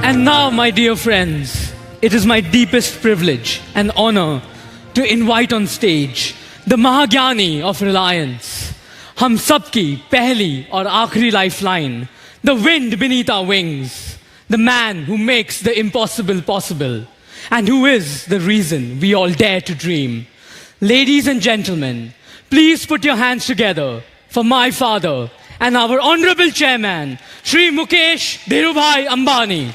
And now, my dear friends, it is my deepest privilege and honor to invite on stage the Mahagyani of Reliance, हम सबकी पहली और आखिरी lifeline, the wind beneath our wings, the man who makes the impossible possible, and who is the reason we all dare to dream. Ladies and gentlemen, please put your hands together for my father and our honorable chairman, Shri Mukesh Dhirubhai Ambani.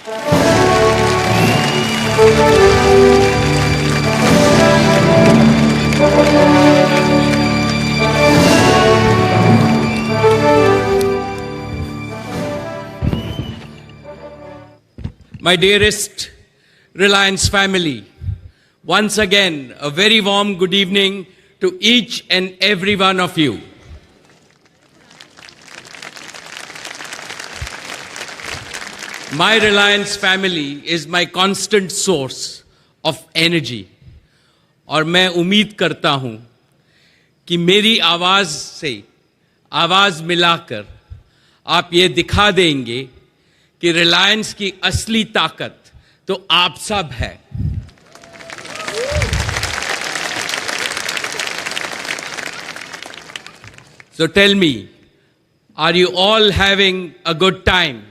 My dearest Reliance family, once again, a very warm good evening to each and every one of you. My Reliance family is my constant source of energy. और मैं उम्मीद करता हूं कि मेरी आवाज से आवाज मिलाकर आप ये दिखा देंगे कि रिलायंस की असली ताकत तो आप सब है. So tell me, are you all having a good time?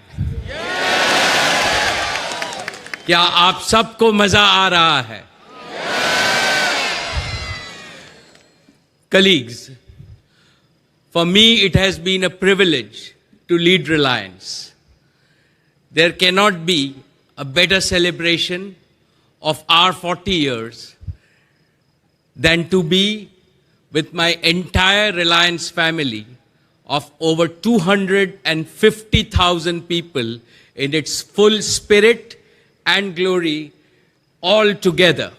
क्या आप सबको मजा आ रहा है? Colleagues, for me it has been a privilege to lead Reliance. There cannot be a better celebration of our 40 years than to be with my entire Reliance family of over 250,000 people in its full spirit and glory all together.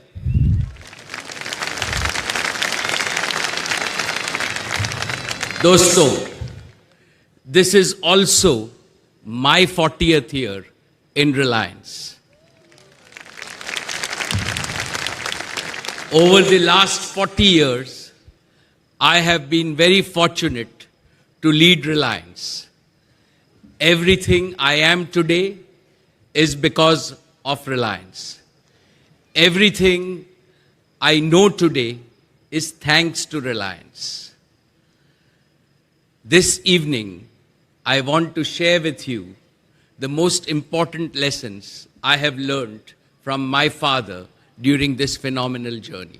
Doston, this is also my 40th year in Reliance. Over the last 40 years, I have been very fortunate to lead Reliance. Everything I am today is because of Reliance. Everything I know today is thanks to Reliance. This evening, I want to share with you the most important lessons I have learned from my father during this phenomenal journey.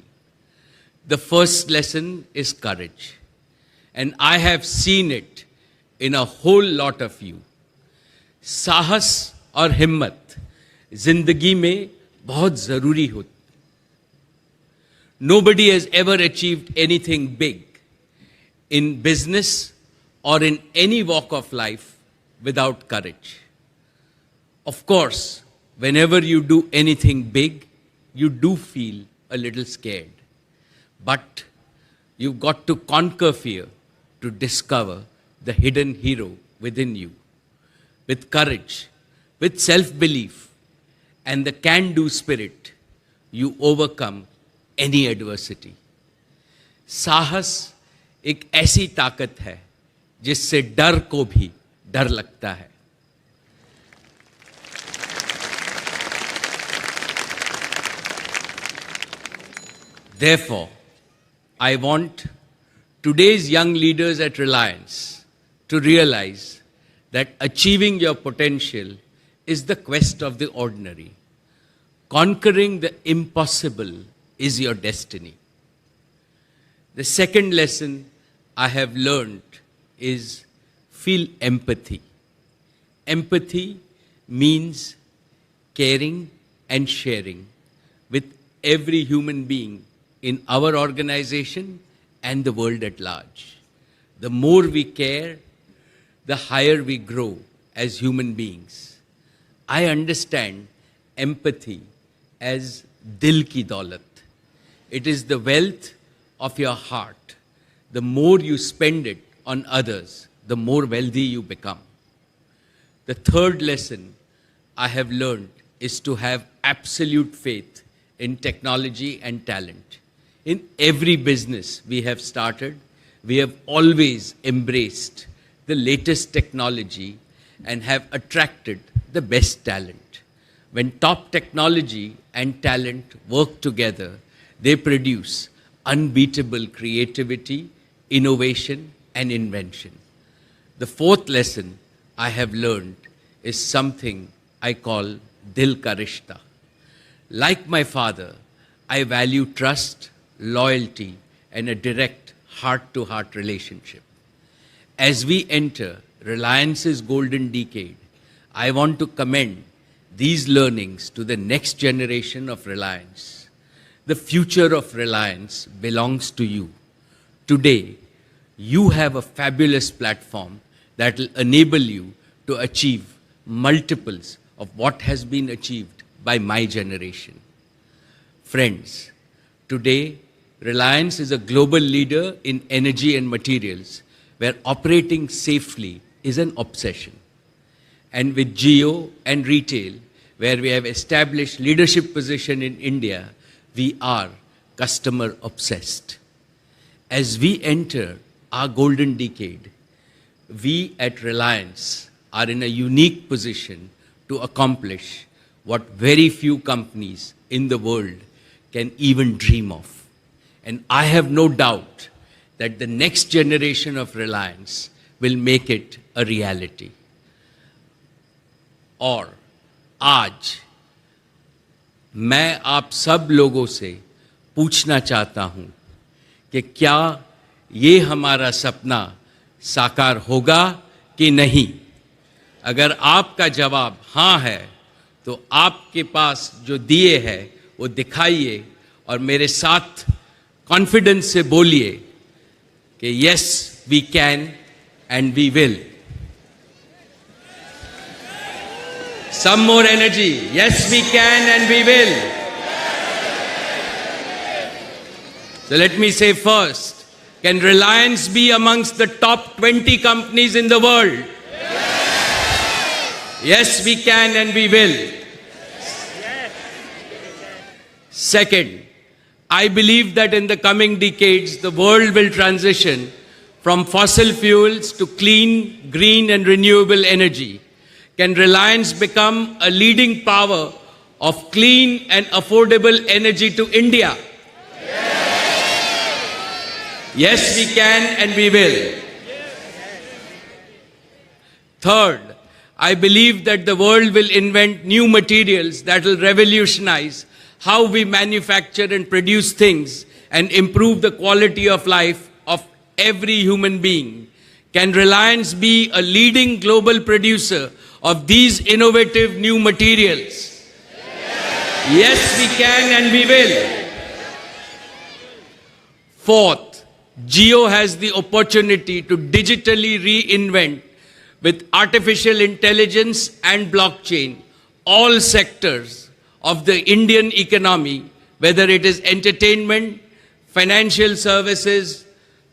The first lesson is courage. And I have seen it in a whole lot of you. साहस और हिम्मत जिंदगी में बहुत जरूरी होती. Nobody has ever achieved anything big in business or in any walk of life without courage. Of course, whenever you do anything big, you do feel a little scared. But you've got to conquer fear to discover the hidden hero within you. With courage, with self-belief, and the can-do spirit, you overcome any adversity. साहस एक ऐसी ताकत है जिससे डर को भी डर लगता है. Therefore, I want today's young leaders at Reliance to realize that achieving your potential is the quest of the ordinary. Conquering the impossible is your destiny. The second lesson I have learned is feel empathy. Empathy means caring and sharing with every human being in our organization and the world at large. The more we care, the higher we grow as human beings. I understand empathy as dil ki daulat. It is the wealth of your heart. The more you spend it on others, the more wealthy you become. The third lesson I have learned is to have absolute faith in technology and talent. In every business we have started, we have always embraced the latest technology and have attracted the best talent. When top technology and talent work together, they produce unbeatable creativity, innovation, and invention. The fourth lesson I have learned is something I call Dil Ka Rishta. Like my father, I value trust, loyalty, and a direct heart-to-heart relationship. As we enter Reliance's golden decade, I want to commend these learnings to the next generation of Reliance. The future of Reliance belongs to you. Today, you have a fabulous platform that will enable you to achieve multiples of what has been achieved by my generation. Friends, today, Reliance is a global leader in energy and materials, where operating safely is an obsession. And with Jio and retail, where we have established leadership position in India, we are customer obsessed. As we enter our golden decade, we at Reliance are in a unique position to accomplish what very few companies in the world can even dream of. And I have no doubt that the next generation of Reliance will make it a reality. और आज मैं आप सब लोगों से पूछना चाहता हूं कि क्या ये हमारा सपना साकार होगा कि नहीं? अगर आपका जवाब हाँ है, तो आपके पास जो दिए है वो दिखाइए और मेरे साथ कॉन्फिडेंस से बोलिए कि yes we can and we will. Some more energy. Yes, we can and we will. So let me say first, can Reliance be amongst the top 20 companies in the world? Yes, we can and we will. Second, I believe that in the coming decades, the world will transition from fossil fuels to clean, green and renewable energy. Can Reliance become a leading power of clean and affordable energy to India? Yes, we can and we will. Third, I believe that the world will invent new materials that will revolutionize how we manufacture and produce things and improve the quality of life of every human being. Can Reliance be a leading global producer of these innovative new materials? Yes, we can and we will. Fourth, Jio has the opportunity to digitally reinvent with artificial intelligence and blockchain all sectors of the Indian economy, whether it is entertainment, financial services,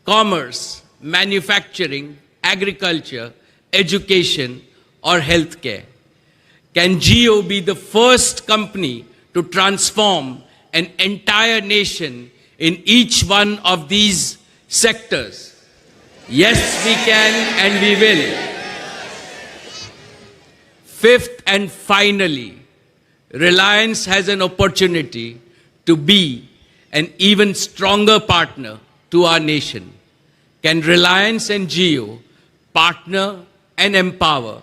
commerce, manufacturing, agriculture, education, or healthcare. Can Jio be the first company to transform an entire nation in each one of these sectors? Yes, we can and we will. Fifth and finally, Reliance has an opportunity to be an even stronger partner to our nation. Can Reliance and Jio partner and empower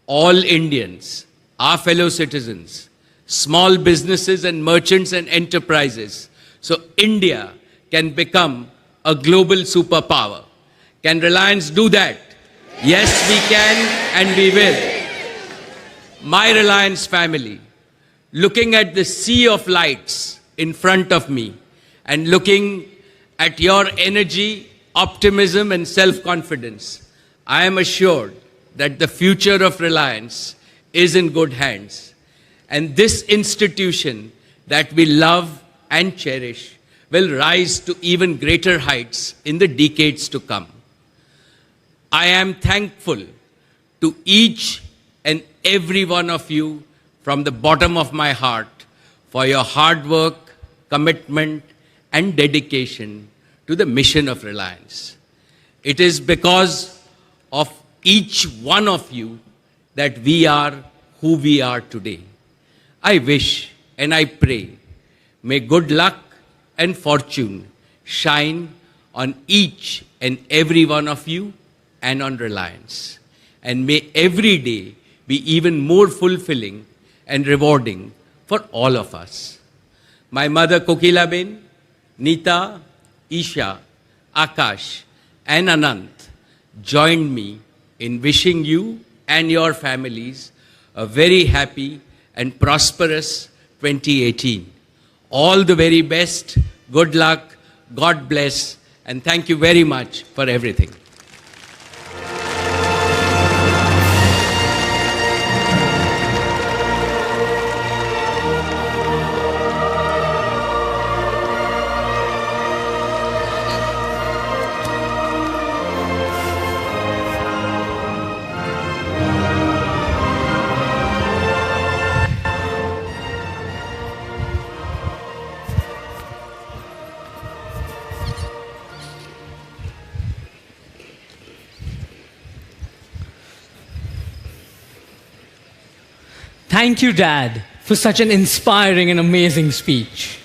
all Indians, our fellow citizens, small businesses and merchants and enterprises, so India can become a global superpower? Can Reliance do that? Yes, we can and we will. My Reliance family, looking at the sea of lights in front of me and looking at your energy, optimism and self-confidence, I am assured that the future of Reliance is in good hands. And this institution that we love and cherish will rise to even greater heights in the decades to come. I am thankful to each and every one of you from the bottom of my heart for your hard work, commitment, and dedication to the mission of Reliance. It is because of each one of you that we are who we are today. I wish and I pray, may good luck and fortune shine on each and every one of you and on Reliance. And may every day be even more fulfilling and rewarding for all of us. My mother Kokilaben, Nita, Isha, Akash and Anant joined me in wishing you and your families a very happy and prosperous 2018. All the very best, good luck, God bless, and thank you very much for everything. Thank you, Dad, for such an inspiring and amazing speech.